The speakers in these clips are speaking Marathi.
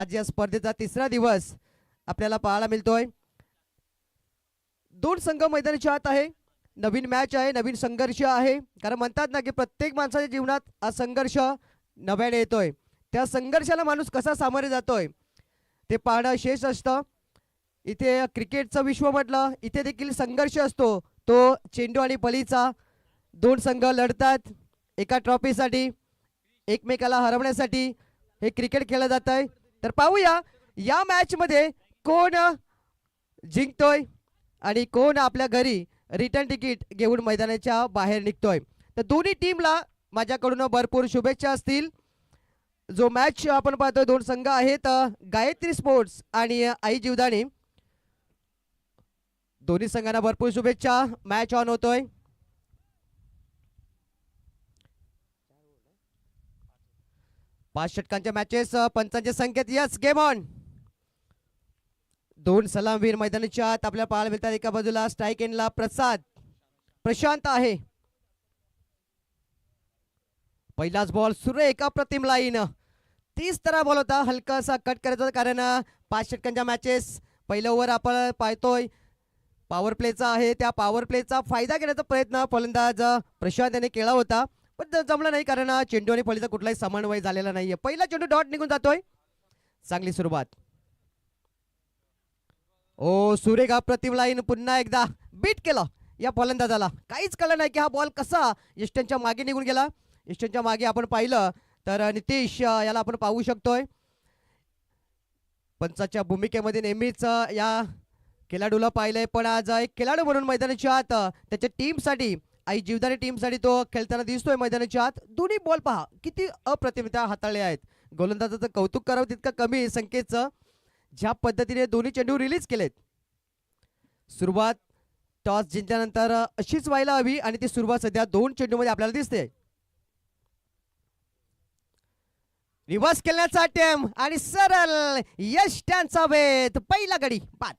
आज या स्पर्धेचा तिसरा दिवस आपल्याला पाहायला मिळतोय. दोन संघ मैदानाच्या आत आहे. नवीन मॅच आहे, नवीन संघर्ष आहे. कारण म्हणतात ना की प्रत्येक माणसाच्या जीवनात हा संघर्ष नव्याने येतोय. त्या संघर्षाला माणूस कसा सामोरे जातोय ते पाहणं शेष असतं. इथे क्रिकेटचं विश्व म्हटलं, इथे देखील संघर्ष असतो. तो चेंडू आणि बलीचा. दोन संघ लढतात एका ट्रॉफीसाठी, एकमेकाला हरवण्यासाठी हे क्रिकेट खेळलं जात आहे. तर पाहूया या मॅच मध्ये कोण जिंकतोय आणि कोण आपल्या घरी रिटर्न तिकीट घेऊन मैदानाच्या बाहेर निघतोय. तर दोन्ही टीमला माझ्याकडून भरपूर शुभेच्छा असतील. जो मॅच आपण पाहतोय, दोन संघ आहेत, गायत्री स्पोर्ट्स आणि आई जीवदानी. दोन्ही संघांना भरपूर शुभेच्छा. मॅच ऑन होतोय. पाच षटकांच्या मॅचेस, पंचांचे संकेत. Yes, game on. दोन सलामवीर मैदानाच्या आत आपल्याला पाहायला मिळतात. एका बाजूला स्ट्राईक एंडला प्रशांत आहे. पहिलाच बॉल सुरेख अप्रतिम लाईन. 30 तरा बॉल होता, हलकासा कट करायचा. कारण पाच षटकांच्या मॅचेस पहिलं ओव्हर आपण पाहतोय पॉवर प्लेचा आहे. त्या पॉवर प्लेचा फायदा घेण्याचा प्रयत्न फलंदाज प्रशांत याने केला होता, पण जमलं नाही. कारण चेंडू आणि फळीचा कुठलाही समन्वय झालेला नाहीये. पहिला चेंडू डॉट निघून जातोय. चांगली सुरुवात. ओ सुरेख अप्रतिम लाईन. पुन्हा एकदा बीट केलं या फलंदाजाला. काहीच कळलं नाही की हा बॉल कसा यष्टनच्या मागे निघून गेला. यष्टनच्या मागे आपण पाहिलं तर नितीश याला आपण पाहू शकतोय. पंचाच्या भूमिकेमध्ये नेहमीच या खेळाडूला पाहिलंय, पण आज एक खेळाडू म्हणून मैदानाच्या आत त्याच्या टीमसाठी, आई जीवदानी टीमसाठी तो खेळताना दिसतोय मैदानाच्या आत. दोन्ही बॉल पहा किती अप्रतिमता हाताळले आहेत. गोलंदाजाचं कौतुक करावं तितकं कमी संख्येचं, ज्या पद्धतीने दोन्ही चेंडू रिलीज केलेत. सुरुवात टॉस जिंकल्यानंतर अशीच व्हायला हवी आणि ती सुरुवात सध्या दोन चेंडूमध्ये आपल्याला दिसते. रिव्हर्स केल्याचा अटेम्प्ट आणि सरळ यष्टांचा वेध. पहिला गडी बाद.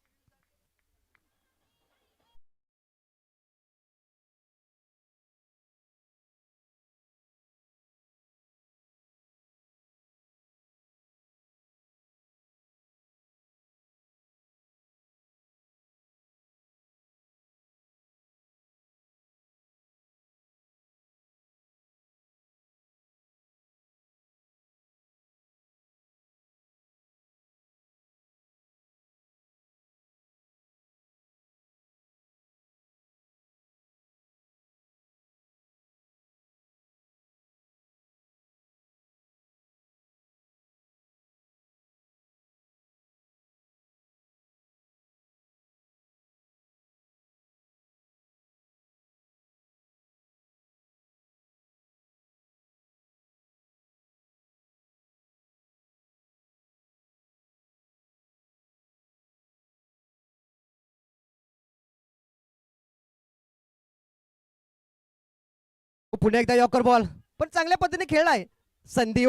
पुन्हा एकदा यॉकर बॉल, पण चांगल्या पद्धतीने खेळलाय. संधी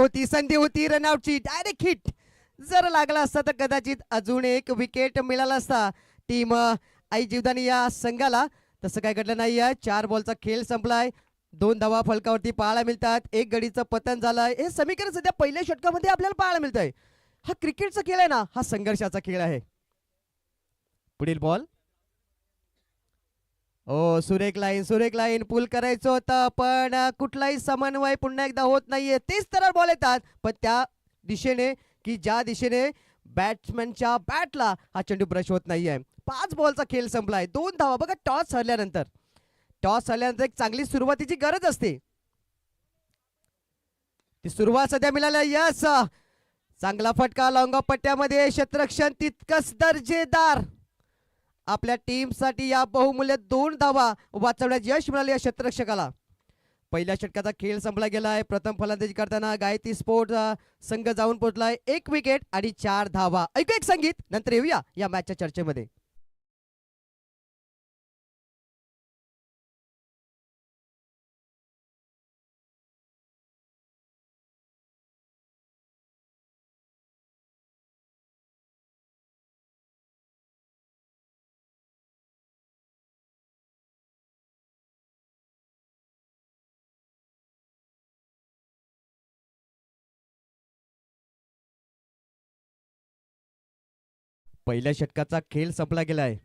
होती रनआउटची. डायरेक्ट हिट जर लागला असता तर कदाचित अजून एक विकेट मिळाला असता टीम आई जीवदानी या संघाला. तसं काय घडलं नाहीये. 4 बॉलचा खेळ संपलाय. 2 धावा फलकावरती पाहायला मिळतात. एक गडीचं पतन झालंय. हे समीकरण सध्या पहिल्या षटकामध्ये आपल्याला पाहायला मिळतंय. हा क्रिकेटचा खेळ आहे ना, हा संघर्षाचा खेळ आहे. पुढील बॉल. ओ सुरेख लाईन पूल करायचं होतं, पण कुठलाही समन्वय पुन्हा एकदा होत नाहीये. 30 तर बॉल येतात, पण त्या दिशेने की ज्या दिशेने बॅट्समॅनच्या बॅटला हा चेंडू ब्रश होत नाहीये. 5 बॉलचा खेळ संपलाय. 2 धावा. बघा, टॉस हरल्यानंतर एक चांगली सुरुवातीची गरज असते. ती सुरुवात सध्या मिळाली. यस, चांगला फटका लॉंग पट्ट्यामध्ये. क्षेत्ररक्षण तितकंच दर्जेदार. आपल्या टीमसाठी या बहुमूल्य 2 धावा वाचवण्यात यश मिळाले या क्षेत्ररक्षकाला. पहिल्या षटकाचा खेळ संपला गेलाय. प्रथम फलंदाजी करताना गायत्री स्पोर्ट्स संघ जाऊन पोहोचलाय. 1 विकेट आणि 4 धावा. ऐकू एक संगीत, नंतर येऊया या मॅचच्या चर्चेमध्ये. पहिल्या षटकाचा खेळ संपला गेलाय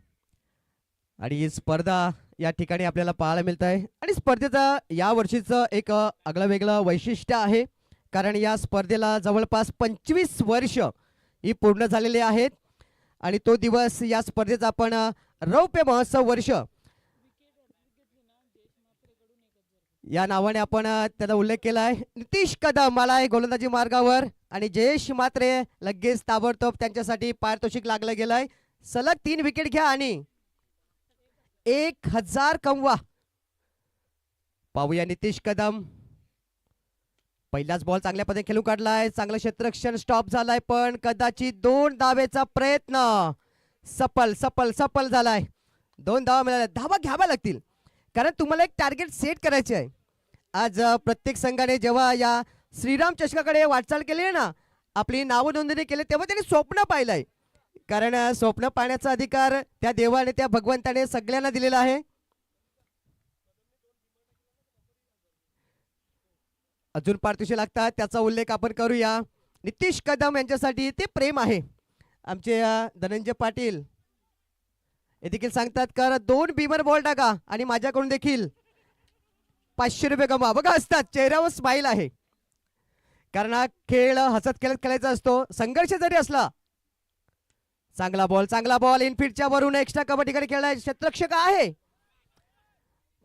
आणि ही स्पर्धा या ठिकाणी आपल्याला पाहायला मिळत आहे आणि स्पर्धेचं या वर्षीचं एक आगळं वेगळं वैशिष्ट्य आहे कारण या स्पर्धेला जवळपास 25 वर्ष ही पूर्ण झालेली आहेत आणि तो दिवस या स्पर्धेचा आपण रौप्य महोत्सव वर्ष या नावाने आपण त्याचा उल्लेख केला आहे. नितीश कदम आलाय गोलंदाजी मार्गावर आणि जयेश मात्रे लगेच ताबडतोब त्यांच्यासाठी पारितोषिक लागलं गेलंय. सलग 3 विकेट घ्या आणि 1000 कमवा. पाहूया नितीश कदम. पहिलाच बॉल चांगल्या पद्धतीने खेळून काढलाय. चांगलं क्षेत्ररक्षण स्टॉप झालाय पण कदाचित 2 धावेचा प्रयत्न सफल सफल सफल झालाय. 2 धावा मिळाल्या. धावा घ्याव्या लागतील कारण तुम्हाला एक टार्गेट सेट करायचे आहे. आज प्रत्येक संघाने जेव्हा या श्रीराम चषकाकडे वाटचाल केली आहे ना, आपली नाव नोंदणी केली तेव्हा त्यांनी स्वप्न पाहिलंय कारण स्वप्न पाहण्याचा अधिकार त्या देवाने त्या भगवंताने सगळ्यांना दिलेला आहे. अजून पारितोषिक लागतात त्याचा उल्लेख आपण करूया. नितीश कदम यांच्यासाठी ते प्रेम आहे. आमचे धनंजय पाटील हे देखील सांगतात कर 2 बीमर बॉल टाका आणि माझ्याकडून देखील 500 रुपये कमा. बघा असतात चेहऱ्यावर स्माईल आहे कारण हा खेळ हसत खेळत खेळायचा असतो. संघर्ष जरी असला. चांगला बॉल इनफिटच्या वरून एक्स्ट्रा कबड्डीकडे खेळलाय. क्षेत्ररक्षक आहे.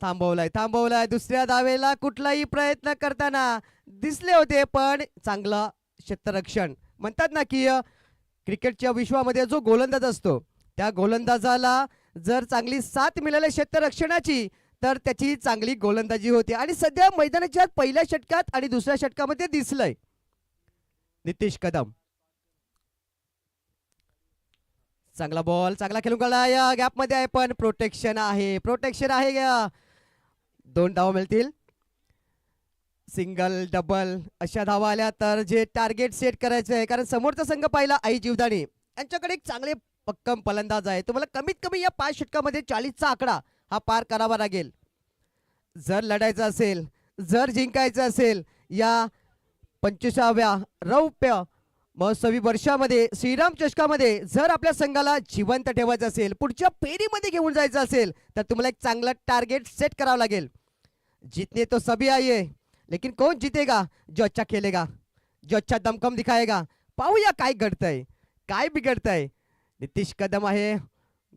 थांबवलाय. दुसऱ्या धावेला कुठलाही प्रयत्न करताना दिसले होते पण चांगला क्षेत्ररक्षण. म्हणतात ना की क्रिकेटच्या विश्वामध्ये जो गोलंदाज असतो त्या गोलंदाजाला जर चांगली साथ मिळाली क्षेत्ररक्षणाची तर त्याची चांगली गोलंदाजी होते आणि सध्या मैदानाच्या पहिल्या षटकात आणि दुसऱ्या षटकामध्ये दिसलंय. नितीश कदम चांगला बॉल चांगला खेळून काढला. या गॅप मध्ये आहे पण प्रोटेक्शन आहे 2 धावा मिळतील. सिंगल डबल अशा धावा आल्या तर जे टार्गेट सेट करायचं आहे कारण समोरचा संघ पाहिला आई जीवदानी यांच्याकडे एक चांगले पक्कम फलंदाज आहे. तुम्हाला कमीत कमी या 5 षटकामध्ये 40चा आकडा हा पार करावा लागेल. जर लढायचं असेल जर जिंकायचं असेल या 25व्या रौप्य महोत्सवी वर्षामध्ये श्रीराम चषकामध्ये जर आपल्या संघाला जिवंत ठेवायचं असेल पुढच्या फेरीमध्ये घेऊन जायचं असेल तर तुम्हाला एक चांगलं टार्गेट सेट करावं लागेल. जीतने तो सभी आइए लेकिन कौन जीतेगा जो अच्छा खेलेगा जो अच्छा दमखम दिखाएगा. पाहूया काय घडतंय काय बिघडतंय. नितीश कदम आहे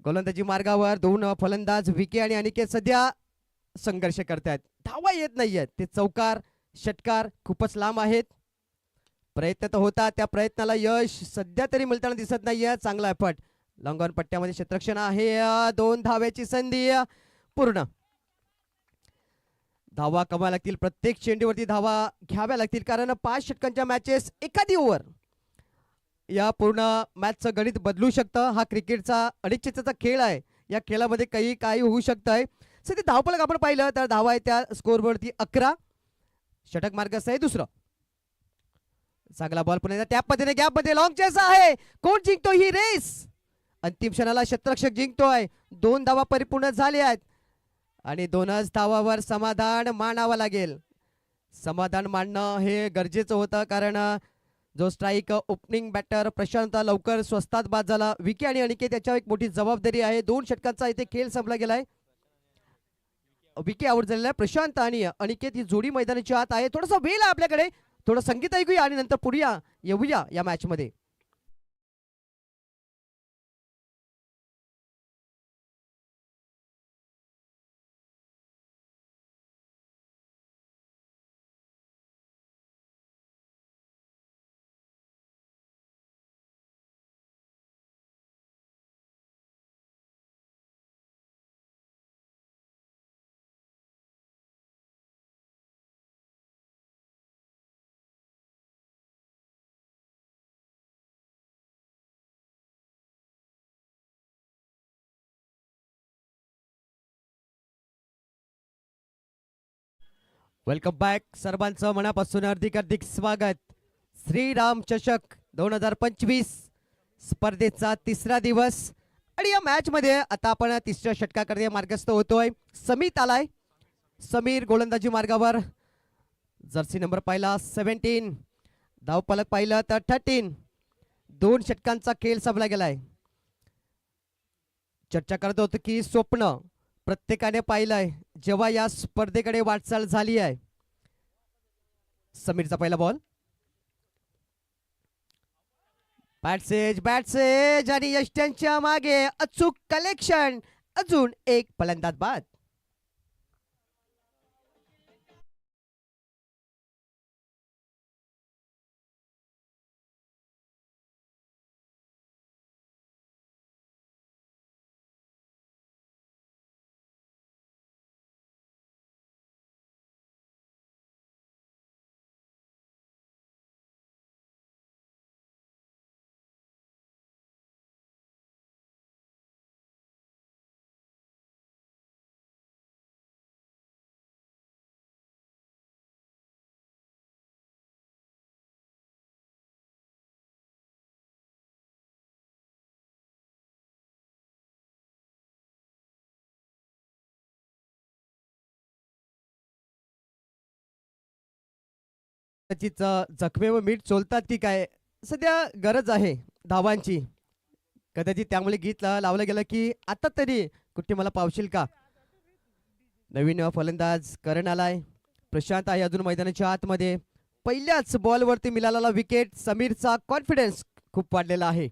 गोलंदाजी मार्गावर. 2 फलंदाज विके आणि अनिकेत सध्या संघर्ष करतायत. धावा येत नाहीयेत. ते चौकार षटकार खूपच लांब आहेत. प्रयत्न तर होता त्या प्रयत्नाला यश सध्या तरी मिळताना दिसत नाहीये. चांगला एफर्ट. लॉंग ऑन पट्ट्यामध्ये क्षेत्ररक्षण आहे. 2 धावेची संधी पूर्ण. धावा कमाव्या लागतील. प्रत्येक चेंडूवरती धावा घ्याव्या लागतील कारण 5 षटकांच्या मॅचेस एखादी ओव्हर या पूर्ण मॅचचं गणित बदलू शकतं. हा क्रिकेटचा अनिश्चिततेचा खेळ आहे. या खेळामध्ये काही होऊ शकतंय. सध्या धावफलक आपण पाहिलं तर धावा आहे त्या स्कोरवरती 11. षटक मार्गस्थ आहे 2. चांगला बॉल पुन्हा त्या पद्धतीने गॅप मध्ये लॉंग चेस आहे. कोण जिंकतो ही रेस. अंतिम क्षणाला क्षेत्ररक्षक जिंकतोय. 2 धावा परिपूर्ण झाल्या आहेत आणि 2च धावावर समाधान मानावं लागेल. समाधान मानणं हे गरजेचं होतं कारण जो स्ट्राईक ओपनिंग बॅटर प्रशांत लवकर स्वस्तात बाद झाला. विके आणि अनिकेत याच्यावर एक मोठी जबाबदारी आहे. 2 षटकांचा इथे खेळ संपला गेलाय. विके आउट झालेला आहे. प्रशांत आणि अनिकेत ही जोडी मैदानाच्या आत आहे. थोडासा वेळ आहे आपल्याकडे. थोडं संगीत ऐकूया आणि नंतर पुढे येऊया या मॅच मध्ये. Welcome back. सर्वांचं मनापासून हार्दिक स्वागत. श्रीराम चषक 2025 स्पर्धेचा 3रा दिवस आणि या मॅच मध्ये आता आपण 3ऱ्या षटकाकडे मार्गस्थ होतोय. समीर आलाय. समीर गोलंदाजी मार्गावर. जर्सी नंबर पाहिला 17. धावफलक पाहिलं तर 13. 2 षटकांचा खेळ संपला गेलाय. चर्चा करत होतो की स्वप्न प्रत्येकाने पाहिलंय जेव्हा या स्पर्धेकडे वाटचाल झाली आहे. समीरचा पहिला बॉल, बॅट्सेज आणि यष्ट्यांच्या मागे अचूक कलेक्शन. अजून एक फलंदाज बाद. कदाचित जखमे व मीठ चोलतात की काय, सध्या गरज आहे धावांची. कदाचित त्यामुळे गीत लावलं गेलं की आता तरी कुठे मला पावशील का. नवीन फलंदाज करण आलाय. प्रशांत आहे अजून मैदानाच्या आतमध्ये. पहिल्याच बॉलवरती मिळालेला विकेट. समीरचा कॉन्फिडन्स खूप वाढलेला आहे.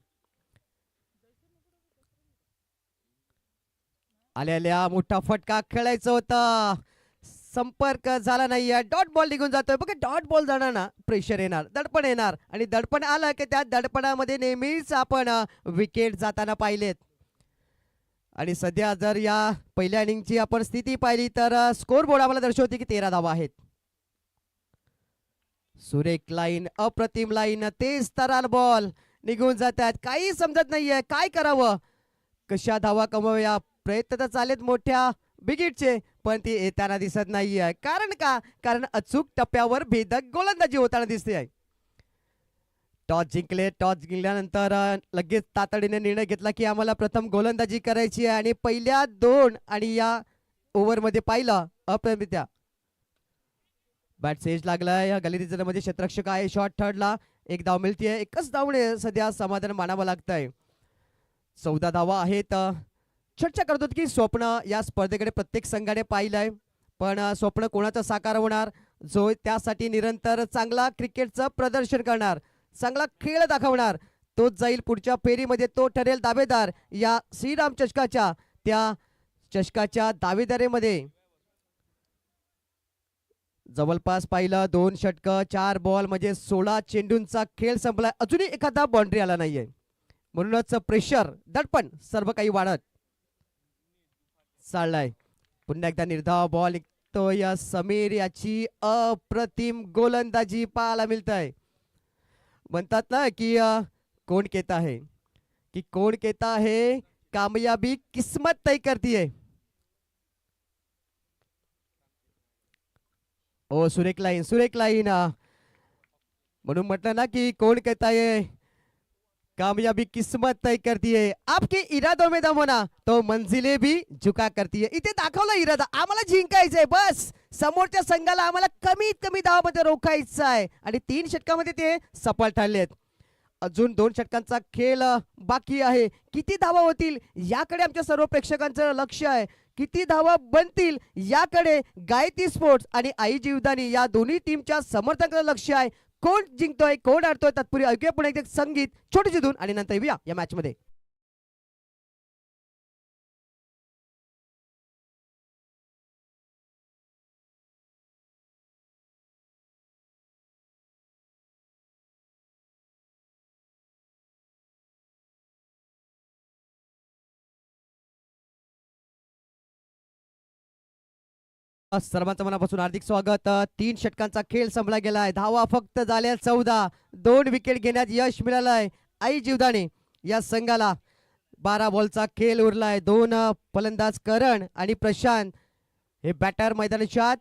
आल्या मोठा फटका खेळायचा होता, संपर्क झाला नाही. डॉट बॉल निघून जातोय. बघा डॉट बॉल जाणार ना प्रेशर येणार, दडपण येणार आणि दडपण आलं की त्या दडपणामध्ये नेहमीच आपण विकेट जाताना पाहिलेत. आणि सध्या जर या पहिल्या इनिंगची आपण स्थिती पाहिली तर स्कोर बोर्ड आम्हाला दर्शवते की 13 धावा आहेत. सुरेख लाईन, अप्रतिम लाईन, तेज तरार बॉल निघून जातात. काही समजत नाहीये काय करावं, कशा धावा कमवूया. प्रयत्न तर चालेत मोठ्या बिगिटचे, पण ती येताना दिसत नाहीये. कारण का, कारण अचूक टप्प्यावर भेदक गोलंदाजी होताना दिसते. टॉस जिंकल्यानंतर लगेच तातडीने निर्णय घेतला की आम्हाला प्रथम गोलंदाजी करायची आहे. आणि पहिल्या 2 आणि या ओव्हरमध्ये पाहिलं अप्रतिम. बॅट सेज लागलाय. गलिरीमध्ये क्षेत्ररक्षक आहे. शॉट थर्डला एक धाव मिळतीये. एकच धावणे सध्या समाधान मानावं लागतंय. 14 धावा आहेत. चर्चा करतो की स्वप्न या स्पर्धेकडे प्रत्येक संघाने पाहिलंय, पण स्वप्न कोणाचं साकार होणार, जो त्यासाठी निरंतर चांगला क्रिकेटचं प्रदर्शन करणार, चांगला खेळ दाखवणार, तोच जाईल पुढच्या फेरीमध्ये. तो ठरेल दावेदार या श्रीराम चषकाच्या. त्या चषकाच्या दावेदारीमध्ये जवळपास पाहिलं 2 षटकं 4 बॉल म्हणजे 16 चेंडूंचा खेळ संपलाय. अजूनही एखादा बाउंड्री आला नाहीये. म्हणूनच प्रेशर, दडपण सर्व काही वाढत चाललाय. पुन्हा एकदा निर्धाव बॉल निघतोय. समीर याची अप्रतिम गोलंदाजी पाहायला मिळतंय. म्हणतात ना की कौन कहता है कि कौन कहता है कामयाबी किस्मत तय करती है. ओ सुरेख लाईन. म्हणून म्हटलं ना की कौन कहता है कामयाबी किस्मत तय करती है. आपके इरादों में दम होना तो मंजिले भी झुका करती है. इथे दाखवला इरादा, आम्हाला जिंकायचंय. बस समोरच्या संघाला आम्हाला कमीत कमी धावामध्ये रोखायचं आहे. आणि 3 षटकामध्ये ते सफल ठरलेत. अजून 2 षटकांचा खेळ बाकी आहे. किती धावा होतील याकडे आमच्या सर्व प्रेक्षकांचं लक्ष आहे. किती धावा बनतील याकडे गायत्री स्पोर्ट्स आणि आई जीवदानी या दोन्ही टीमच्या समर्थकांचं लक्ष आहे. कोण जिंकतोय कोण हरतोय तत्पूर्वी ऐकूया पुन्हा एकदा संगीत छोटीशी धून आणि नंतर येऊया या मॅच मध्ये. सर्वांचं मनापासून हार्दिक स्वागत. 3 षटकांचा खेळ संपला गेलाय. धावा फक्त झाल्या 14. 2 विकेट घेण्यात यश मिळालंय आई जीवदानी या संघाला. 12 बॉलचा खेळ उरलाय. 2 फलंदाज करण आणि प्रशांत हे बॅटर मैदानाच्या आत.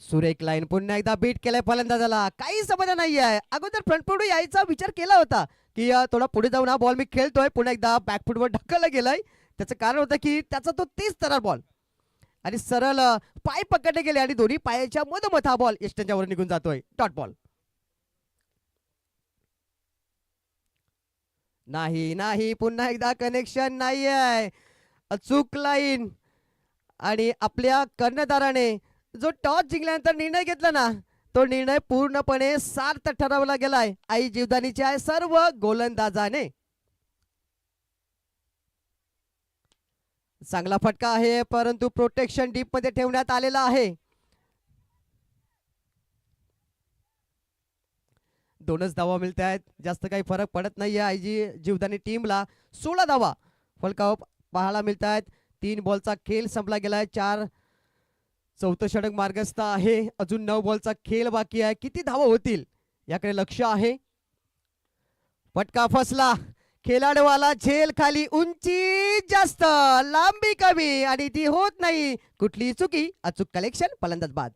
सुरेख लाईन पुन्हा एकदा बीट केलाय फलंदाजाला. काही समाधान नाही आहे. अगोदर फ्रंटफूट यायचा विचार केला होता की थोडा पुढे जाऊन हा बॉल मी खेळतोय. पुन्हा एकदा बॅकफूटवर ढकलला गेलाय. त्याचं कारण होतं की त्याचा तो 30 तरार बॉल आणि सरळ पाय पकडले गेले आणि दोन्ही पायाच्या मधोमध हा बॉल यष्ट्यांच्यावर निघून जातोय. Dot ball. नाही नाही, पुन्हा एकदा कनेक्शन नाही आहे. अचूक लाईन. आणि आपल्या कर्णधाराने जो टॉस जिंकल्यानंतर निर्णय घेतला ना, तो निर्णय पूर्णपणे सार्थ ठरवला गेलाय आई जीवदानीच्या सर्व गोलंदाजाने. चांगला फटका आहे, परंतु प्रोटेक्शन डीप मध्ये ठेवण्यात आलेला आहे. दोनच धावा मिळत आहेत, जास्त काही फरक पडत नाहीये आयजी जीवदानी टीमला. 16 धावा फलकावर पाहायला मिळत आहेत. 3 बॉलचा खेळ संपला गेलाय. चौथं षटक मार्गस्थ आहे. अजून 9 बॉलचा खेळ बाकी आहे. किती धावा होतील याकडे लक्ष आहे. फटका फसला. खेळाडूवाला झेल खाली, उंची जास्त, लांबी कमी आणि ती होत नाही. कुठली चुकी, अचूक कलेक्शन, फलंदाज बाद.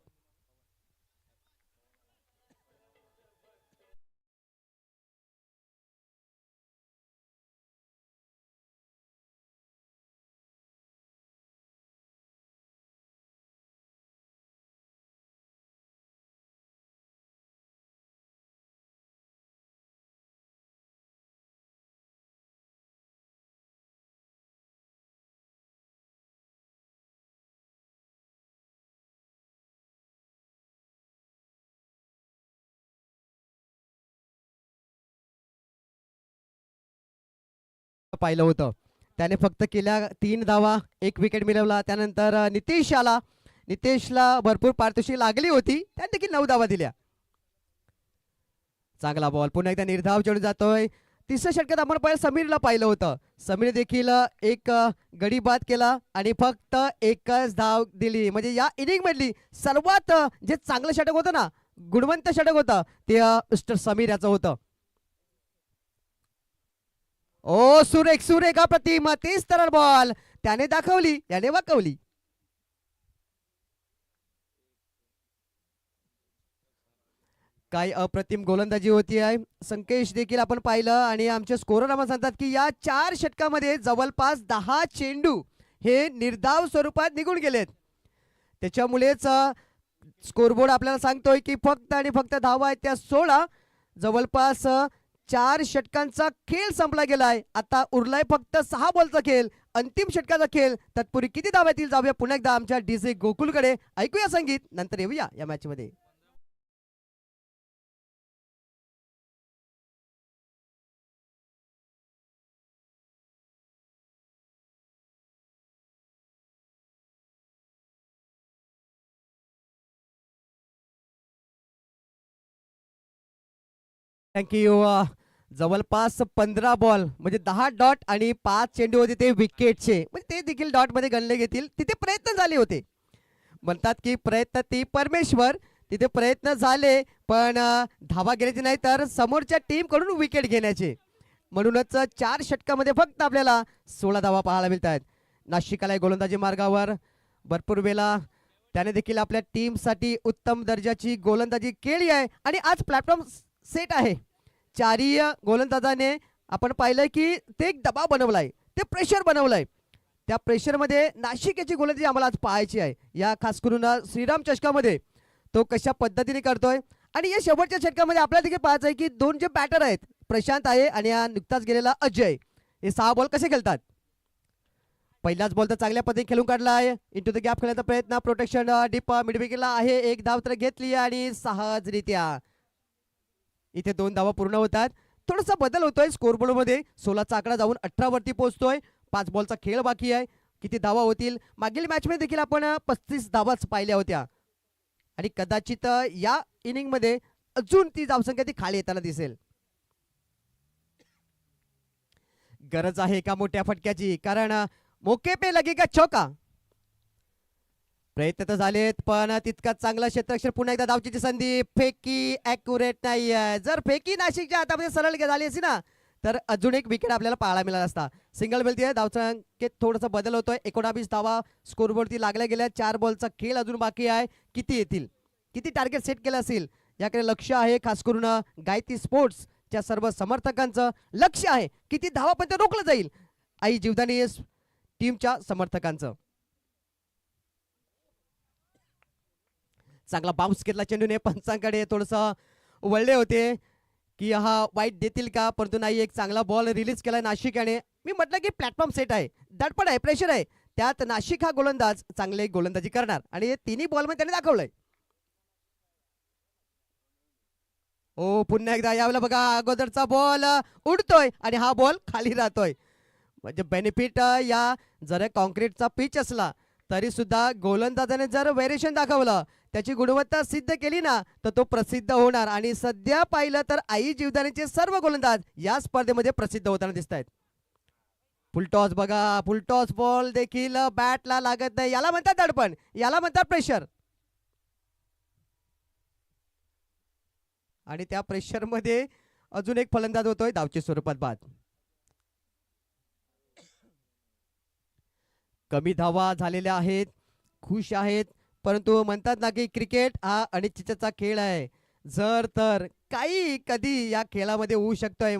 पाहिलं होतं त्याने फक्त केल्या 3 धावा, 1 विकेट मिळवला. त्यानंतर नितेश आला. नितेशला भरपूर पारितोषिक लागली होती, त्याने देखील 9 धावा दिल्या. चांगला बॉल, पुन्हा एकदा निर्धाव चढून जातोय. तिसऱ्या षटकात आपण पहिलं समीरला पाहिलं होतं. समीर देखील एक गडी बाद केला आणि फक्त एकच धाव दिली. म्हणजे या इनिंग मधली सर्वात जे चांगलं षटक होतं ना, गुणवंत षटक होतं, ते मिस्टर समीर याचं होतं. ओ सुरेख सुरेख अप्रतिम, तेच तरल बॉल त्याने दाखवली, याने वाकवली. काय अप्रतिम गोलंदाजी होती आहे. संकेश देखील आपण पाहिलं आणि आमचे स्कोरर आम्हाला सांगतात की या 4 षटकामध्ये जवळपास 10 चेंडू हे निर्धाव स्वरूपात निघून गेलेत. त्याच्यामुळेच स्कोरबोर्ड आपल्याला सांगतोय की फक्त आणि फक्त धावा आहेत त्या 16. जवळपास 4 षटकांचा खेळ संपला गेलाय. आता उरलाय फक्त 6 बॉलचा खेळ, अंतिम षटकाचा खेळ. तत्पूर्वी किती धावा येतील जाऊया पुन्हा एकदा आमच्या डीजे गोकुलकडे. ऐकूया संगीत, नंतर येऊया या मॅच मध्ये. थँक्यू. जवळपास 15 बॉल म्हणजे 10 डॉट आणि 5 चेंडू होते ते विकेटचे, म्हणजे ते देखील डॉट मध्ये गणले घेतील. तिथे प्रयत्न झाले होते. म्हणतात की प्रयत्न ती परमेश्वर. तिथे प्रयत्न झाले पण धावा गेल्याचे नाही तर समोरच्या टीम कडून विकेट घेण्याचे. म्हणूनच 4 षटकामध्ये फक्त आपल्याला 16 धावा पाहायला मिळत आहेत. नाशिकाला गोलंदाजी मार्गावर भरपूर वेळा त्याने देखील आपल्या टीमसाठी उत्तम दर्जाची गोलंदाजी केली आहे आणि आज प्लॅटफॉर्म सेट आहे. चारी गोलंदाजाने आपण पाहिलंय की ते एक दबाव बनवलाय, ते प्रेशर बनवलंय. त्या प्रेशरमध्ये नाशिक याची गोलंदाजी आम्हाला आज पाहायची आहे. या खास करून श्रीराम चषकामध्ये तो कशा पद्धतीने करतोय. आणि या शेवटच्या षटकामध्ये आपल्याला देखील पाहायचं आहे की 2 जे बॅटर आहेत, प्रशांत आहे आणि हा नुकताच गेलेला अजय, हे 6 बॉल कसे खेळतात. पहिलाच बॉल तर चांगल्या पद्धतीने खेळून काढला आहे. इंटू द गॅप खेळण्याचा प्रयत्न, प्रोटेक्शन डीप मिड विकेटला आहे. 1 धाव तर घेतली आणि सहजरित्या इथे 2 धावा पूर्ण होतात. थोडासा बदल होतोय स्कोरबोर्ड मध्ये. 16चा आकडा जाऊन 18 वरती पोहोचतोय. 5 बॉलचा खेळ बाकी आहे. किती धावा होतील. मागील मॅच मध्ये देखील आपण 35 धावाच पाहिल्या होत्या आणि कदाचित या इनिंग मध्ये अजून ती धावसंख्या ती खाली येताना दिसेल. गरज आहे का मोठ्या फटक्याची, कारण मोके पे लगेगा चौका. प्रयत्न तर झालेत पण तितका चांगला क्षेत्ररक्षण. पुन्हा एकदा धावचीची संधी, फेकी ॲक्युरेट नाही आहे. जर फेकी नाशिकच्या हातामध्ये सरळ झाली असती ना तर अजून एक विकेट आपल्याला पाहायला मिळाला असता. सिंगल मिळते. धावसंख्येत थोडासा बदल होतोय. 19 धावा स्कोरबोर्डवरती लागल्या गेल्या. 4 बॉलचा खेळ अजून बाकी आहे. किती येतील, किती टार्गेट सेट केलं असेल याकडे लक्ष आहे. खास करून गायत्री स्पोर्ट्सच्या सर्व समर्थकांचं लक्ष आहे. किती धावा पण ते रोखलं जाईल आई जीवदानी टीमच्या समर्थकांचं. चांगला बाउन्स घेतला चेंडूने. पंचांकडे थोडंसं वळले होते की हा वाईट देतील का, परंतु नाही, एक चांगला बॉल रिलीज केलाय नाशिक याने. मी म्हटलं की प्लॅटफॉर्म सेट आहे, दडपण आहे, प्रेशर आहे, त्यात नाशिक हा गोलंदाज चांगले गोलंदाजी करणार आणि हे तिन्ही बॉलमध्ये त्याने दाखवलंय. हो, पुन्हा एकदा यावेळेला बघा अगोदरचा बॉल उडतोय आणि हा बॉल खाली राहतोय. म्हणजे बेनिफिट या जर कॉन्क्रीटचा पिच असला तरी सुद्धा गोलंदाजाने जर व्हेरिएशन दाखवलं, त्याची गुणवत्ता सिद्ध केली ना, तर तो प्रसिद्ध होणार. आणि सध्या पाहिलं तर आई जीवदानीचे सर्व गोलंदाज या स्पर्धेमध्ये प्रसिद्ध होताना दिसत आहेत. फुलटॉस बघा, फुलटॉस बॉल देखील बॅटला लागत नाही, याला म्हणतात दडपण, याला म्हणतात प्रेशर. आणि त्या प्रेशर मध्ये अजून एक फलंदाज होतोय धावच्या स्वरूपात बाद. कमी धावा झालेल्या आहेत, खुश आहेत, परंतु म्हणतात ना की क्रिकेट हा अनिश्चिततेचा खेळ आहे. जर तर काही कधी या खेळामध्ये होऊ शकतोय.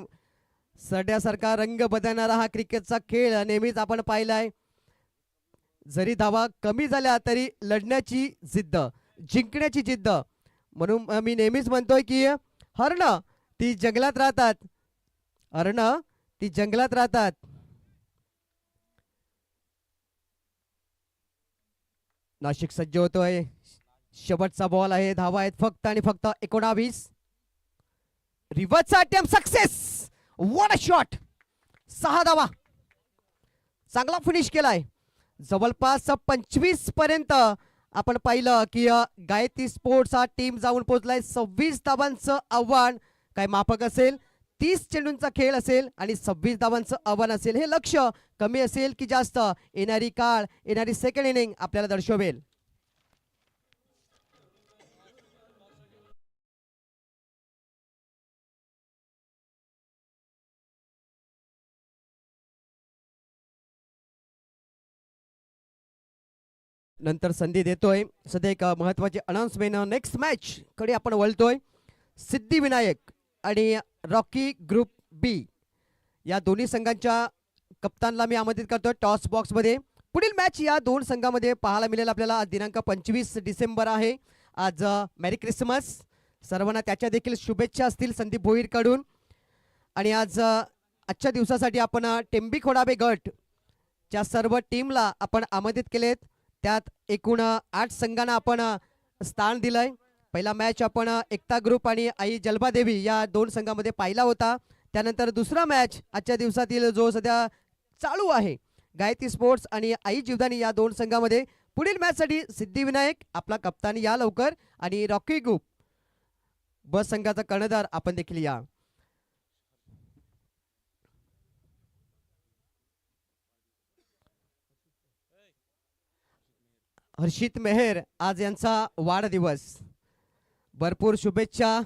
सड्यासारखा रंग बदलणारा हा क्रिकेटचा खेळ नेहमीच आपण पाहिलाय. जरी धावा कमी झाल्या तरी लढण्याची जिद्द, जिंकण्याची जिद्द. म्हणून मी नेहमीच म्हणतोय की हरण ती जंगलात राहतात, हरण ती जंगलात राहतात. नाशिक सज्ज होतोय, शेवटचा बॉल आहे, धावा आहेत फक्त आणि फक्त 19. रिव्हर्सचा attempt success, what a shot, 6 धावा, चांगला फिनिश केलाय. जवळपास 25 पर्यंत आपण पाहिलं की गायत्री स्पोर्ट्स हा टीम जाऊन पोहोचलाय. 26 धावांचं आव्हान काय माफक असेल, 30 चेंडूंचा खेळ असेल आणि 26 धावांचं आव्हान असेल. हे लक्ष कमी असेल की जास्त, येणारी काळ, येणारी सेकंड इनिंग आपल्याला दर्शवेल. नंतर संधी देतोय. सध्या एक महत्वाची अनाउन्समेंट, नेक्स्ट मॅच कडे आपण वळतोय. सिद्धिविनायक आणि रॉकी ग्रुप बी या दोन्ही संघांच्या कप्तानला मी आमंत्रित करतोय टॉस बॉक्स मध्ये. पुढील मॅच या दोन संघामध्ये पाहायला मिळेल आपल्याला. आज दिनांक 25 डिसेंबर आहे. आज मेरी क्रिसमस, सर्वांना त्याच्या देखील शुभेच्छा असतील संदीप भोईर कडून. आणि आज आजच्या दिवसासाठी आपण टेंबी खोडाबे गट च्या सर्व टीमला आपण आमंत्रित केलेत. त्यात एकूण 8 संघांना आपण स्थान दिलंय. पहिला मॅच आपण एकता ग्रुप आणि आई जलबादेवी या दोन संघामध्ये पाहिला होता. त्यानंतर दुसरा मॅच आजच्या दिवसातील जो सध्या चालू आहे, गायत्री स्पोर्ट्स आणि आई जीवदानी या दोन संघामध्ये. पुढील मॅचसाठी सिद्धिविनायक आपला कप्तान या लवकर आणि रॉकी ग्रुप ब संघाचा कर्णधार आपण देखील या. हर्षित मेहर आज यांचा वाढदिवस, भरपूर शुभेच्छा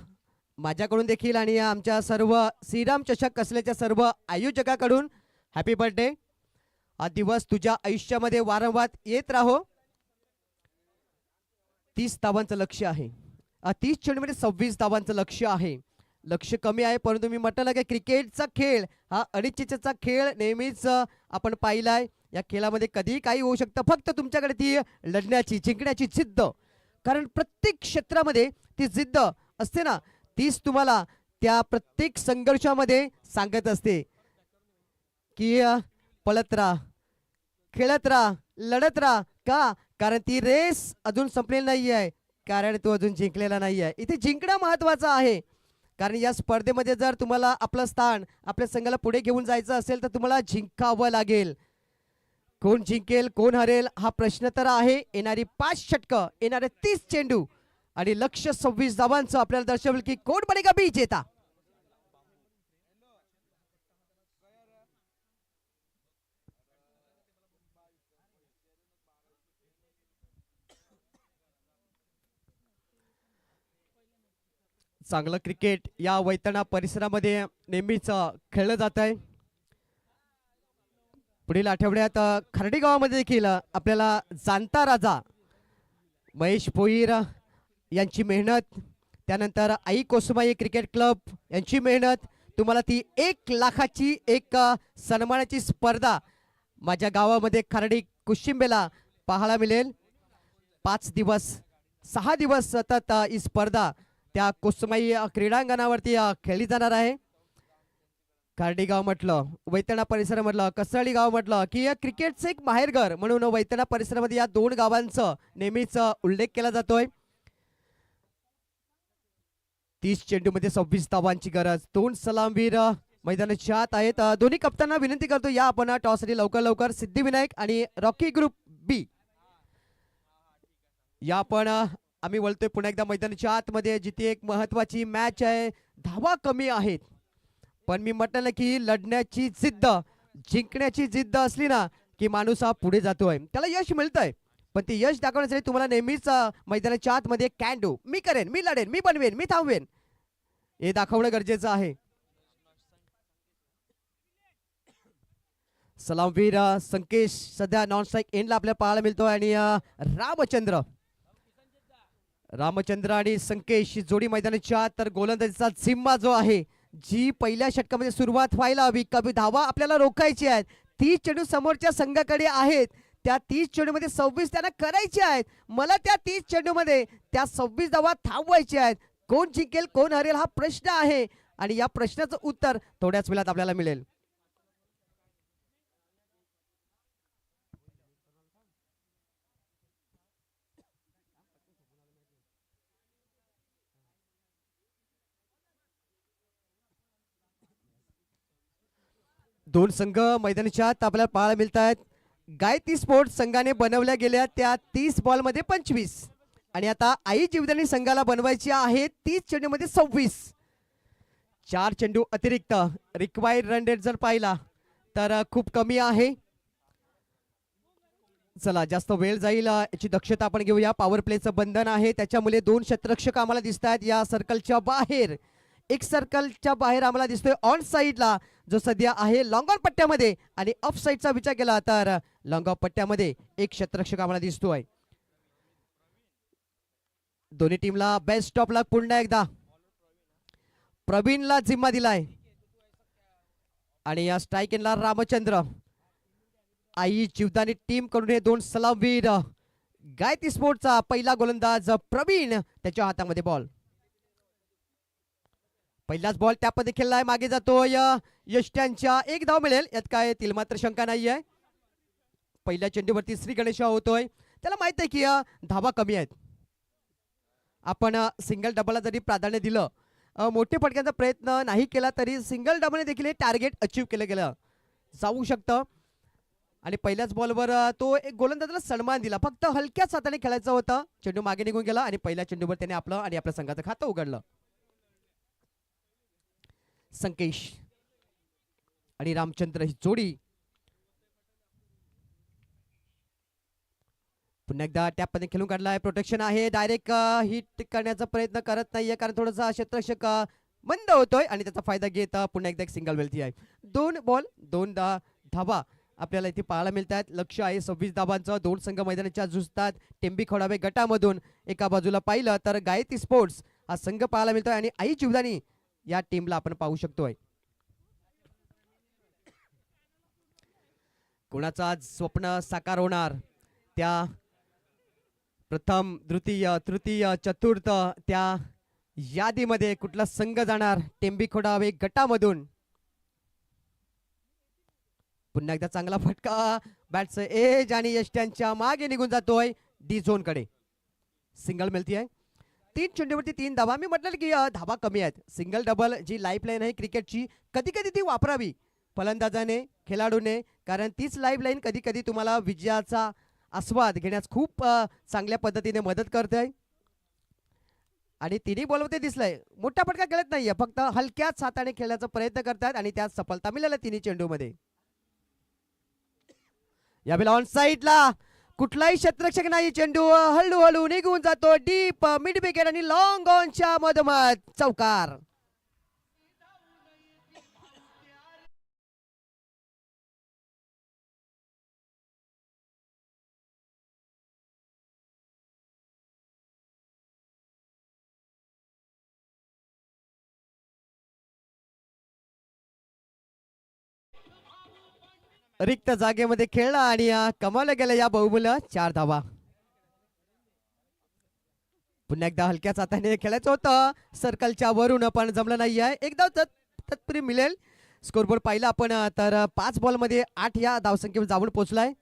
माझ्याकडून देखील आणि आमच्या सर्व श्रीराम चषक असल्याच्या सर्व आयोजकाकडून. Happy birthday. हा दिवस तुझ्या आयुष्यामध्ये वारंवार येत राहो. 30 धावांचं लक्ष्य आहे, 30 चेंडूमध्ये 26 धावांचं लक्ष्य आहे. लक्ष कमी आहे, परंतु मी म्हटलं की क्रिकेटचा खेळ हा अनिश्चिततेचा खेळ नेहमीच आपण पाहिलाय. या खेळामध्ये कधीही काही होऊ शकतं, फक्त तुमच्याकडे ती लढण्याची, जिंकण्याची जिद्द, कारण प्रत्येक क्षेत्रामध्ये ती जिद्द असते ना, तीच तुम्हाला त्या प्रत्येक संघर्षामध्ये सांगत असते की पळत राहा, खेळत राहा, लढत राहा. का? कारण ती रेस अजून संपलेली नाही आहे, कारण तो अजून जिंकलेला नाही आहे. इथे जिंकणं महत्वाचं आहे, कारण या स्पर्धेमध्ये जर तुम्हाला आपलं स्थान, आपल्या संघाला पुढे घेऊन जायचं असेल तर तुम्हाला जिंकावं लागेल. कोण जिंकेल, कोण हरेल हा प्रश्न तर आहे. येणारी 5 षटकं, येणारे 30 चेंडू आणि लक्ष्य 26 धावांचं आपल्याला दर्शवेल की कोण बनेगा विजेता. चांगलं क्रिकेट या वैतरणा परिसरामध्ये नेहमीच खेळलं जात आहे. पुढील आठवड्यात खर्डी गावामध्ये देखील आपल्याला जाणता राजा महेश भोईर यांची मेहनत, त्यानंतर आई कोसमाई क्रिकेट क्लब यांची मेहनत, तुम्हाला ती 1 लाखाची एक सन्मानाची स्पर्धा माझ्या गावामध्ये खर्डी कुशिंबेला पाहायला मिळेल. 5 दिवस 6 दिवस सतत ही स्पर्धा त्या कुसमाई क्रीडांगणावरती खेळली जाणार आहे. कार्डी गाव म्हटलं, वैतरणा परिसर म्हटलं, कसळी गाव म्हटलं की क्रिकेटचं एक माहेरघर म्हणून वैतरणा परिसरामध्ये या दोन गावांचं नेहमीच उल्लेख केला जातोय. 30 चेंडूमध्ये 26 धावांची गरज. दोन सलामवीर मैदानाच्या आत आहेत. दोन्ही कप्तांना विनंती करतो या आपण टॉससाठी लवकर लवकर. सिद्धिविनायक आणि रॉकी ग्रुप बी या आपण आम्ही बोलतोय पुन्हा एकदा मैदानाच्या आतमध्ये, जिथे एक महत्वाची मॅच आहे. धावा कमी आहेत पण मी म्हटलं की लढण्याची जिद्द, जिंकण्याची जिद्द असली ना की माणूस हा पुढे जातोय, त्याला यश मिळतंय. पण ते यश दाखवण्यासाठी तुम्हाला नेहमीच मैदानाच्या आतमध्ये कॅन डू, मी करेन, मी लढेन, मी बनवेन, मी थांबवेन, हे दाखवणं गरजेचं आहे. सलामवीर संकेश सध्या नॉन स्ट्राईक एंडला आपल्याला पाहायला मिळतोय आणि रामचंद्र आणि संकेश ही जोडी मैदानाच्या, तर गोलंदाजीचा झिम्मा जो आहे, जी पहिल्या षटकामध्ये सुरुवात व्हायला हवी, कमी धावा आपल्याला रोखायची आहेत. 30 चेंडू समोरच्या संघाकडे आहेत, त्या 30 चेंडूमध्ये 26 त्यांना करायचे आहेत. मला त्या 30 चेंडूमध्ये त्या 26 धावा थांबवायच्या आहेत. कोण जिंकेल कोण हरेल हा प्रश्न आहे आणि या प्रश्नाचं उत्तर थोड्याच वेळात आपल्याला मिळेल. दोन संघ मैदानाच्या आत आपल्याला पाहायला मिळत आहेत. गायत्री स्पोर्ट्स संघाने बनवल्या गेल्या त्या 30 बॉलमध्ये 25 आणि आता आई जीवदानी संघाला बनवायची आहे 30 चेंडूमध्ये 26. 4 चेंडू अतिरिक्त. रिक्वायर्ड रन रेट जर पाहिला तर खूप कमी आहे. चला जास्त वेळ जाईल याची दक्षता आपण घेऊया. पॉवर प्लेचं बंधन आहे, त्याच्यामुळे 2 क्षेत्ररक्षक आम्हाला दिसत आहेत या सर्कलच्या बाहेर. एक सर्कलच्या बाहेर आम्हाला दिसतोय ऑन साईडला जो सध्या आहे लॉंग ऑन पट्ट्यामध्ये, आणि ऑफ साईडचा विचार केला तर लॉंग ऑफ पट्ट्यामध्ये एक क्षेत्ररक्षक आम्हाला दिसतोय. दोन्ही टीमला बेस्ट ऑफ लक. पुन्हा एकदा प्रवीणला जिम्मा दिलाय आणि या स्ट्राईक एंडला रामचंद्र. आई जीवदानी टीम कडून हे 2 सलामवीर. गायत्री स्पोर्टचा पहिला गोलंदाज प्रवीण, त्याच्या हातामध्ये बॉल. पहिलाच बॉल त्यामध्ये खेळलाय, मागे जातोय यष्ट्यांच्या. 1 धाव मिळेल यात काय तील मात्र शंका नाहीये. पहिल्या चेंडूवरती श्री गणेश होतोय, त्याला माहित आहे की धावा कमी आहेत. आपण सिंगल डबलला जरी प्राधान्य दिलं, मोठे फटक्यांचा प्रयत्न नाही केला तरी सिंगल डबलने देखील हे टार्गेट अचीव केलं गेलं जाऊ शकतं. आणि पहिल्याच बॉलवर तो एक गोलंदाजाला सन्मान दिला. फक्त हलक्याच हाताने खेळायचं होतं. चेंडू मागे निघून गेला आणि पहिल्या चेंडूवर त्याने आपलं आणि आपल्या संघाचं खातं उघडलं. संकेश आणि रामचंद्र ही जोडी पुन्हा एकदा टॅपमध्ये खेळून काढलाय. प्रोटेक्शन आहे, डायरेक्ट हिट करण्याचा प्रयत्न करत नाहीये कारण थोडासा क्षेत्ररक्षक मंद होतोय आणि त्याचा फायदा घेत पुन्हा एकदा एक सिंगल वेलती आहे. 2 बॉल 2 धावा आपल्याला इथे पाहायला मिळत आहेत. लक्ष आहे 26 धावांचं. 2 संघ मैदानाच्या झुजतात. टेंबी खोडावे गटामधून एका बाजूला पाहिलं तर गायत्री स्पोर्ट्स हा संघ पाहायला मिळतोय आणि आई जीवदानी या टीमला आपण पाहू शकतोय. कोणाचा आज स्वप्न साकार होणार, त्या प्रथम द्वितीय तृतीय चतुर्थ त्या यादीमध्ये कुठला संघ जाणार टेंबी खोडावे गटामधून. पुन्हा एकदा चांगला फटका, बॅटचं एज आणि यष्ट्यांच्या मागे निघून जातोय डी झोन कडे. सिंगल मिळतीये. 3 चेंडूवरती 3 धावा. मी म्हटलं की धावा कमी आहेत. सिंगल डबल जी लाईफ लाईन आहे क्रिकेटची, कधी कधी ती वापरावी फलंदाजाने, खेळाडूने, कारण तीच लाईफ लाईन कधी कधी तुम्हाला विजयाचा आस्वाद घेण्यास खूप चांगल्या पद्धतीने मदत करते. आणि तिन्ही बॉलमध्ये दिसलंय मोठा फटका खेळत नाहीये, फक्त हलक्याच हाताने खेळण्याचा प्रयत्न करतात आणि त्यात सफलता मिळाली तिन्ही चेंडूमध्ये. यावेळेला ऑन साईडला कुठलाही क्षेत्ररक्षक नाही. चेंडू हळूहळू निघून जातो डीप मिड विकेट आणि लॉंग ऑनच्या मधोमध चौकार. रिक्त जागेमध्ये खेळला आणि कमावल्या गेल्या या बहुमूल्य 4 धावा. पुन्हा एकदा हलक्याच हाताने खेळायचं होतं सर्कलच्या वरून, पण जमलं नाही आहे. एक धाव तत्पुरी मिळेल. स्कोरबोर्ड पाहिला आपण तर 5 बॉलमध्ये 8 या धावसंख्येवर जाऊन पोहोचलाय.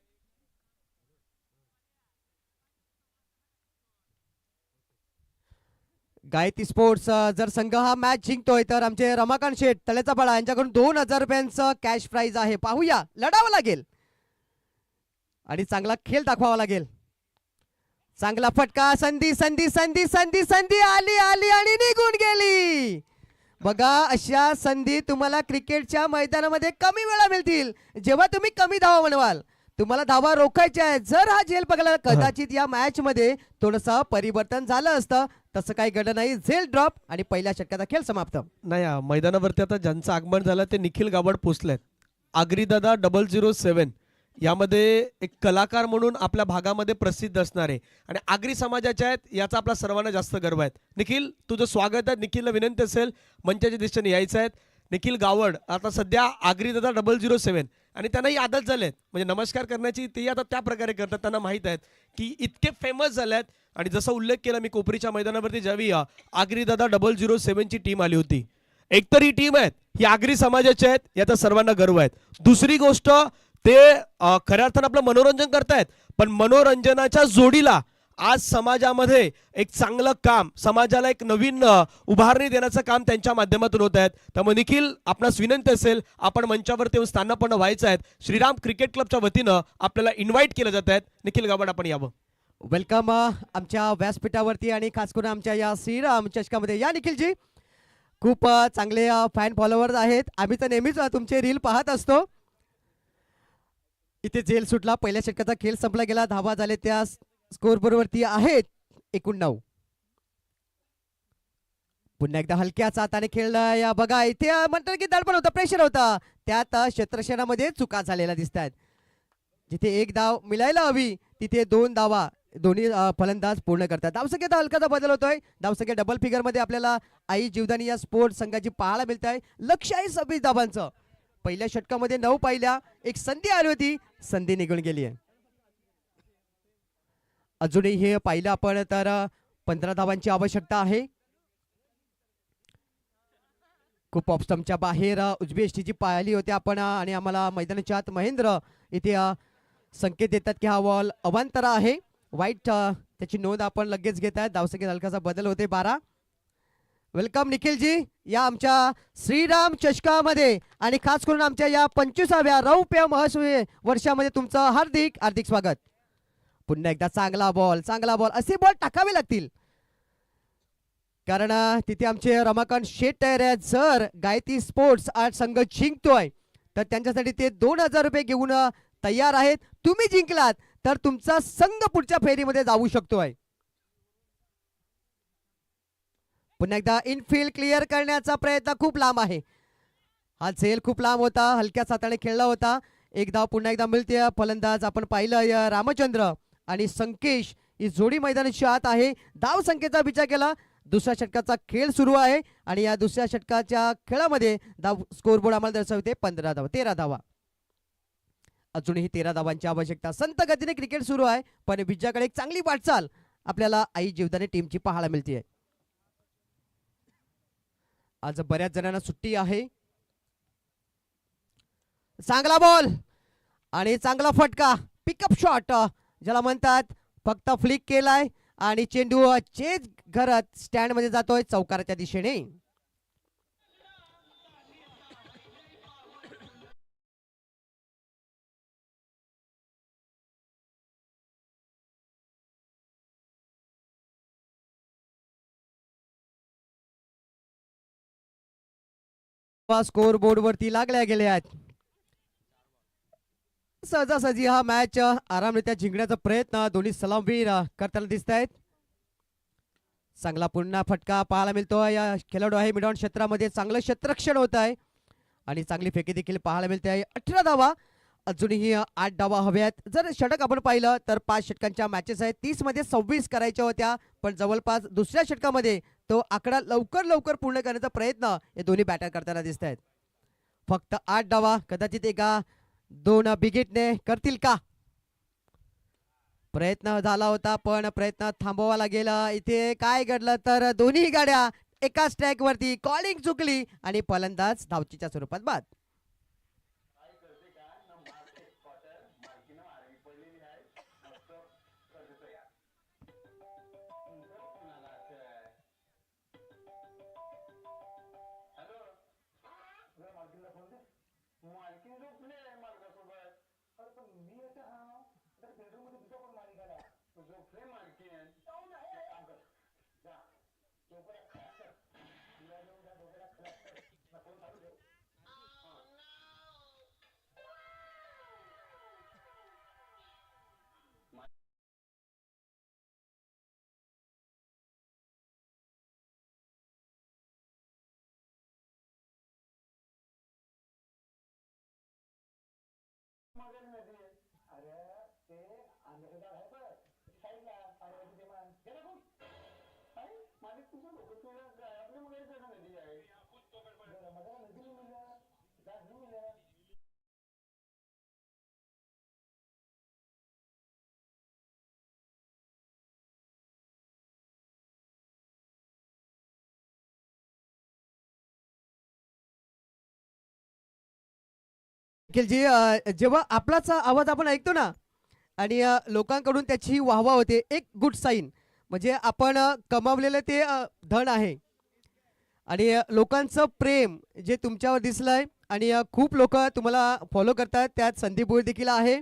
गायत्री स्पोर्ट्स जर संघ हा मॅच जिंकतोय तर आमचे रमाकांत शेठ तळेचा पाडा यांच्याकडून 2000 रुपयांचं कॅश प्राइज आहे. पाहूया, लढावं लागेल आणि चांगला खेळ दाखवावा लागेल. चांगला फटका, संधी संधी संधी संधी संधी आली आली आणि निघून गेली. बघा, अशा संधी तुम्हाला क्रिकेटच्या मैदानामध्ये कमी वेळा मिळतील जेव्हा तुम्ही कमी धावा बनवाल. तुम्हाला धावा रोखायच्या आहेत. जर हा झेल पकडला कदाचित या मॅच मध्ये थोडंसं परिवर्तन झालं असतं. तसं काही घडलं नाही. झेल ड्रॉप आणि पहिल्या षटकाचा खेळ समाप्त. नाही, मैदानावरती आता ज्यांचं आगमन झालं ते निखिल गावड पोचलेत. आगरीदादा 007 यामध्ये एक कलाकार म्हणून आपल्या भागामध्ये प्रसिद्ध असणारे आणि आगरी समाजाचे आहेत, याचा आपला सर्वांना जास्त गर्व आहे. निखिल, तुझं स्वागत आहे. निखिलला विनंती असेल मंचाच्या दिशेने यायचं आहे. निखिल गावड आता सध्या आगरीदादा 007 आणि त्यांनाही आदत झालेत, म्हणजे नमस्कार करण्याची ते आता त्या प्रकारे करतात. त्यांना माहीत आहेत की इतके फेमस झालेत. आणि जसा उल्लेख केला मी कोपरीच्या मैदानावरती ज्यावेळी आगरीदादा 007 ची टीम आली होती, एकतर ही टीम आहेत ही आगरी समाजाची आहेत, याचा सर्वांना गर्व आहे. दुसरी गोष्ट, ते खऱ्या अर्थानं आपलं मनोरंजन करतायत, पण मनोरंजनाच्या जोडीला आज समाजामध्ये एक चांगलं काम, समाजाला एक नवीन उभारणी देण्याचं काम त्यांच्या माध्यमातून होत आहेत. त्यामुळे निखिल, आपणास विनंती असेल, आपण मंचावरती येऊन स्थानापन्न व्हायचं आहे. श्रीराम क्रिकेट क्लबच्या वतीनं आपल्याला इन्व्हाइट केलं जात आहेत. निखिल गावड, आपण यावं. वेलकम आमच्या व्यासपीठावरती आणि खास करून आमच्या या श्रीराम चषकामध्ये. या निखिलजी, खूप चांगले फॅन फॉलोअर्स आहेत. आम्ही तर नेहमीच तुमचे रील पाहत असतो. इथे झेल सुटला, पहिल्या षटकाचा खेळ संपला गेला. धावा झाले त्या स्कोरबोर्डवरती आहेत 89. पुन्हा एकदा हलक्याच हाताने खेळला. या बघा, इथे म्हणतात की दडपण होतं, प्रेशर होता, त्यात क्षेत्ररक्षणामध्ये चुका झालेल्या दिसत आहेत. जिथे एक धाव मिळायला हवी तिथे 2 धावा दोन्ही फलंदाज पूर्ण करतात. धावसंख्येत हलकाचा बदल होतोय. धावसंख्या डबल फिगर मध्ये आपल्याला आई जीवदानी या स्पोर्ट्स संघाची पाहायला मिळत आहे. लक्ष आहे 26 धावांचं. पहिल्या षटकामध्ये 9 पाहिल्या, एक संधी आली होती, संधी निघून गेली आहे. अजूनही हे पाहिलं आपण तर 15 धावांची आवश्यकता आहे. खूप ऑप्शनच्या बाहेर उजवी एसटीची पाहिली होती आपण आणि आम्हाला मैदानाच्या आत महेंद्र इथे संकेत देतात की हा बॉल अवांतर आहे. वाईट त्याची नोंद आपण लगेच घेत आहेत. धावसंख्येत हलकाचा बदल होते 12. वेलकम निखिलजी या आमच्या श्रीराम चषकामध्ये आणि खास करून आमच्या या 25व्या रौप्य महोत्सवी वर्षामध्ये तुमचं हार्दिक हार्दिक स्वागत. पुन्हा एकदा चांगला बॉल, चांगला बॉल. असे बॉल टाकावे लागतील कारण तिथे आमचे रमाकांत शेठ तयार आहेत. जर गायत्री स्पोर्ट्स आज संघ जिंकतोय तर त्यांच्यासाठी ते 2000 रुपये घेऊन तयार आहेत. तुम्ही जिंकलात तर तुमचा संघ पुढच्या फेरीमध्ये जाऊ शकतोय. पुन्हा एकदा इनफिल्ड क्लिअर करण्याचा प्रयत्न खूप लांब आहे. हा झेल खूप लांब होता, हलक्या हाताने खेळला होता. एक धाव पुन्हा एकदा मिळते. फलंदाज आपण पाहिलं रामचंद्र आणि संकेश ही जोडी मैदानाची आत आहे. धाव संख्येचा विचार केला, दुसऱ्या षटकाचा खेळ सुरू आहे आणि या दुसऱ्या षटकाच्या खेळामध्ये धाव स्कोरबोर्ड आम्हाला दर्शवते 15 धावा, 13 धावा. अजूनही 13 धावांची आवश्यकता. संत गतीने क्रिकेट सुरू आहे, पण विजयाकडे एक चांगली वाटचाल आपल्याला आई जीवदानी टीमची पाहायला मिळते. आज बऱ्याच जणांना सुट्टी आहे. चांगला बॉल आणि चांगला फटका, पिकअप शॉट ज्याला म्हणतात. फक्त फ्लिक केलाय आणि चेंडू चेज घरात स्टँड मध्ये जातोय चौकाराच्या दिशेने. स्कोर बोर्ड वरती लागल्या गेल्या आहेत. सहजासहजी हा मॅच आरामरित्या जिंकण्याचा प्रयत्न दोन्ही सलामवीर करताना दिसत आहेत. चांगला पुन्हा फटका पाहायला मिळतो. या खेळाडू आहे मिडॉन क्षेत्रामध्ये चांगलं क्षेत्ररक्षण होत आहे आणि चांगली फेकी देखील पाहायला मिळते आहे. 18 धावा, अजूनही 8 धावा हव्यात. जर षटक आपण पाहिलं तर 5 षटकांच्या मॅचेस आहेत. 30 मध्ये 26 करायच्या होत्या, पण जवळपास दुसऱ्या षटकामध्ये तो आकडा लवकर लवकर पूर्ण करण्याचा प्रयत्न हे दोन्ही बॅटर करताना दिसत आहेत. फक्त 8 धावा, कदाचित एका 2 बिगेटने करतील का. प्रयत्न झाला होता पण प्रयत्न थांबवावा लागेल. इथे काय घडलं तर दोन्ही गाड्या एकाच ट्रॅक वरती कॉलिंग चुकली आणि फलंदाज धावचीच्या स्वरूपात बाद. निखिलजी, जेव्हा आपलाच आवाज आपण ऐकतो ना आणि लोकांकडून त्याची वाहवा होते, एक गुड साईन म्हणजे आपण कमावलेलं ते धन आहे. आणि लोकांचं प्रेम जे तुमच्यावर दिसलंय आणि खूप लोक तुम्हाला फॉलो करतात, त्यात संदीप भोईर देखील आहे.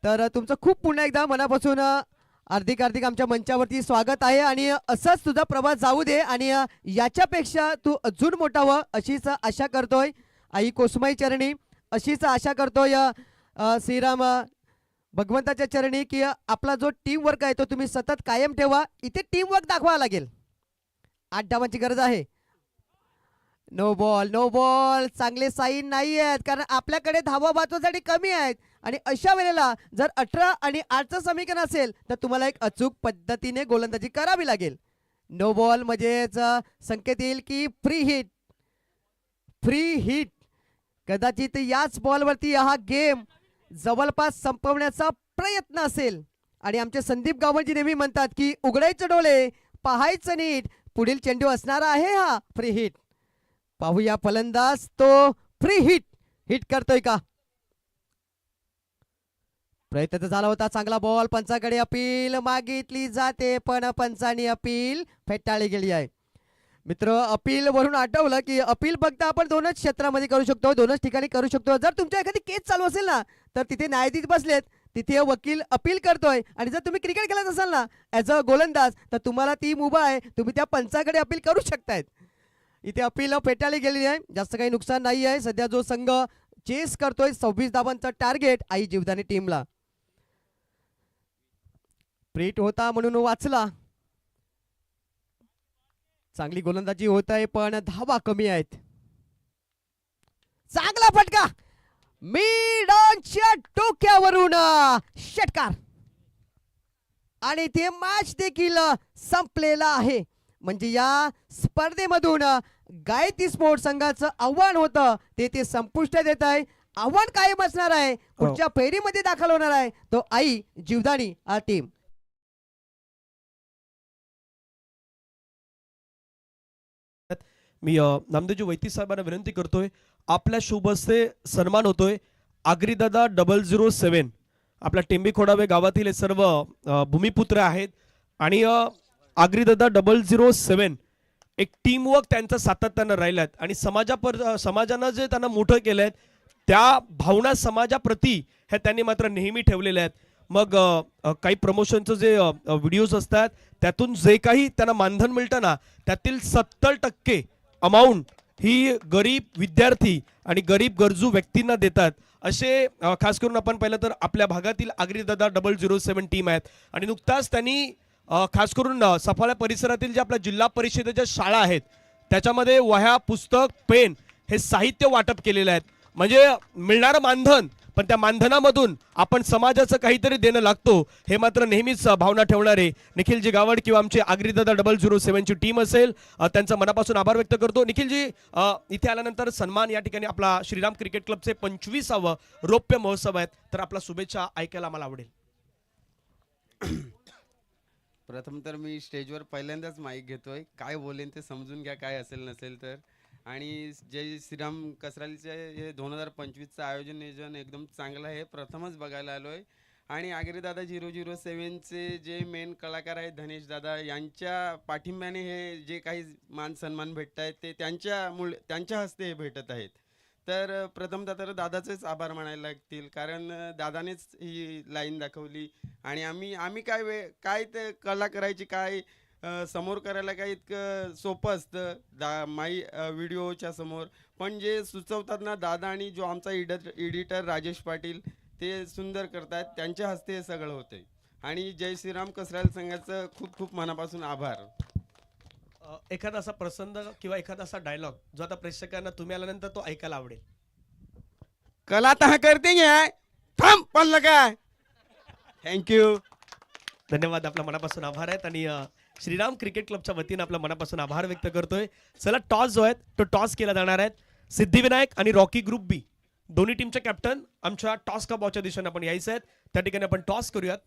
तर तुमचं खूप पुन्हा एकदा मनापासून हार्दिक हार्दिक आमच्या मंचावरती स्वागत आहे आणि असंच तुझा प्रवास जाऊ दे आणि याच्यापेक्षा तू अजून मोठा व्हा अशीच आशा करतोय. आई कोसमाई चरणी अशीच आशा करतोय श्रीराम भगवंताच्या चरणी की आपला जो टीम वर्क आहे तो तुम्ही सतत कायम ठेवा. इथे टीम वर्क दाखवावा लागेल. 8 धावांची गरज आहे. नो बॉल नो बॉल, चांगले साईन नाही आहेत कारण आपल्याकडे धावा वाचवण्यासाठी कमी आहेत आणि अशा वेळेला जर 18 आणि 8चं समीकरण असेल तर तुम्हाला एक अचूक पद्धतीने गोलंदाजी करावी लागेल. नो बॉल म्हणजेच संकेत येईल की फ्री हिट. फ्री हिट कदाचित याच बॉलवरती हा गेम जवळपास संपवण्याचा प्रयत्न असेल आणि आमचे संदीप गावंजी नेहमी म्हणतात की उघडायचे डोळे पाहायचं नीट, पुढील चेंडू असणार आहे हा फ्री हिट. पाहूया फलंदाज तो फ्री हिट करतोय का. प्रयत्न तर झाला होता, चांगला बॉल, पंचाकडे अपील मागितली जाते पण पंचानी अपील फेटाळली गेली आहे. मित्र, अपील वरून आठवलं की अपील फक्त आपण दोनच क्षेत्रामध्ये करू शकतो, दोनच ठिकाणी करू शकतो. जर तुमच्या एखादी केस चालू असेल ना तर तिथे न्यायाधीश बसलेत, तिथे वकील अपील करतोय आणि जर तुम्ही क्रिकेट खेळत असाल ना ॲज अ गोलंदाज तर तुम्हाला टीम उभा आहे, तुम्ही त्या पंचाकडे अपील करू शकतायत. इथे अपील फेटाळली गेलेली आहे, जास्त काही नुकसान नाही आहे. सध्या जो संघ चेस करतोय 26 धावांचा टार्गेट आई जीवदानी टीमला. प्रीट होता म्हणून वाचला. चांगली गोलंदाजी होत आहे पण धावा कमी आहेत. चांगला फटका मिडॉनच्या डोक्यावरून षटकार आणि ते मॅच देखील संपलेला आहे. म्हणजे या स्पर्धेमधून गायत्री स्पोर्ट्स संघाचं आव्हान होतं ते संपुष्टात येत आहे. आव्हान कायम असणार आहे, पुढच्या फेरीमध्ये दाखल होणार आहे तो आई जीवदानी हा टीम. मी नामदेवजी वैती साहेबांना विनंती करतोय, आपल्या शुभ हस्ते सन्मान होतोय. आगरीदादा 007 आपल्या टेंबी खोडावे गावातील हे सर्व भूमिपुत्र आहेत आणि आगरीदादा 007 एक टीमवर्क त्यांचं सातत्यानं राहिल्यात आणि समाजानं जे त्यांना मोठं केलंय त्या भावना समाजाप्रती हे त्यांनी मात्र नेहमी ठेवलेल्या आहेत. मग काही प्रमोशनचं जे व्हिडिओज असतात त्यातून जे काही त्यांना मानधन मिळतं ना त्यातील 70% अमाऊंट ही गरीब विद्यार्थी आणि गरीब गरजू व्यक्तींना देतात. असे खास करून आपण पाहिलं तर आपल्या भागातील आगरीदादा 007 टीम आहेत आणि नुकताच त्यांनी खास करून सफाळा परिसरातील ज्या आपल्या जिल्हा परिषदेच्या शाळा आहेत त्याच्यामध्ये वह्या पुस्तक पेन हे साहित्य वाटप केलेले आहेत. म्हणजे मिळणारं मानधन पण त्या मानधनामधून आपण समाजाचं काहीतरी देणं लागतो हे मात्र नेहमीच भावना ठेवणारे निखिलजी गावड किंवा आमचे आगरीदादा 007 ची टीम असेल त्यांचा मनापासून आभार व्यक्त करतो. निखिलजी, इथे आल्यानंतर सन्मान या ठिकाणी आपला श्रीराम क्रिकेट क्लबचे 25वा रौप्य महोत्सव आहेत तर आपला शुभेच्छा ऐकायला मला आवडेल. प्रथम तर मी स्टेजवर पहिल्यांदाच माईक घेतोय. काय बोलेन ते समजून घ्या, काय असेल नसेल तर. आणि जय श्रीराम कसरालीचे हे 2025चं आयोजन नियोजन एकदम चांगलं आहे. प्रथमच बघायला आलोय. आणि आगरीदादा 007चे जे मेन कलाकार आहेत धनेश दादा यांच्या पाठिंब्याने हे जे काही मान सन्मान भेटत आहेत ते त्यांच्या हस्ते हे भेटत आहेत. तर प्रथमतः तर दादाचेच आभार मानायला लागतील, कारण दादानेच ही लाईन दाखवली. आणि आम्ही काय ते कला करायची काय समोर करायला काय इतकं सोपं असतं व्हिडिओच्या समोर. पण जे सुचवतात ना दादा आणि जो आमचा एडिटर राजेश पाटील ते सुंदर करतात, त्यांच्या हस्ते हे सगळं होतंय. आणि जय श्रीराम कसराल संघाचं खूप खूप मनापासून आभार. एखादा असा प्रसंग किंवा एखादा असा डायलॉग जो आता प्रेक्षकांना तुम्ही आल्यानंतर तो ऐकायला आवडेल. कला तर करते घ्या, थांब पडलं काय. थँक्यू. धन्यवाद, आपला मनापासून आभार आहेत. आणि श्रीराम क्रिकेट क्लबच्या वतीनं आपला मनापासून आभार व्यक्त करतोय. चला, टॉस जो आहे तो टॉस केला जाणार आहे. सिद्धिविनायक आणि रॉकी ग्रुप बी दोन्ही टीमचे कॅप्टन आमच्या टॉस का बॉलच्या दिशेने आपण यायचं आहेत. त्या ठिकाणी आपण टॉस करूयात.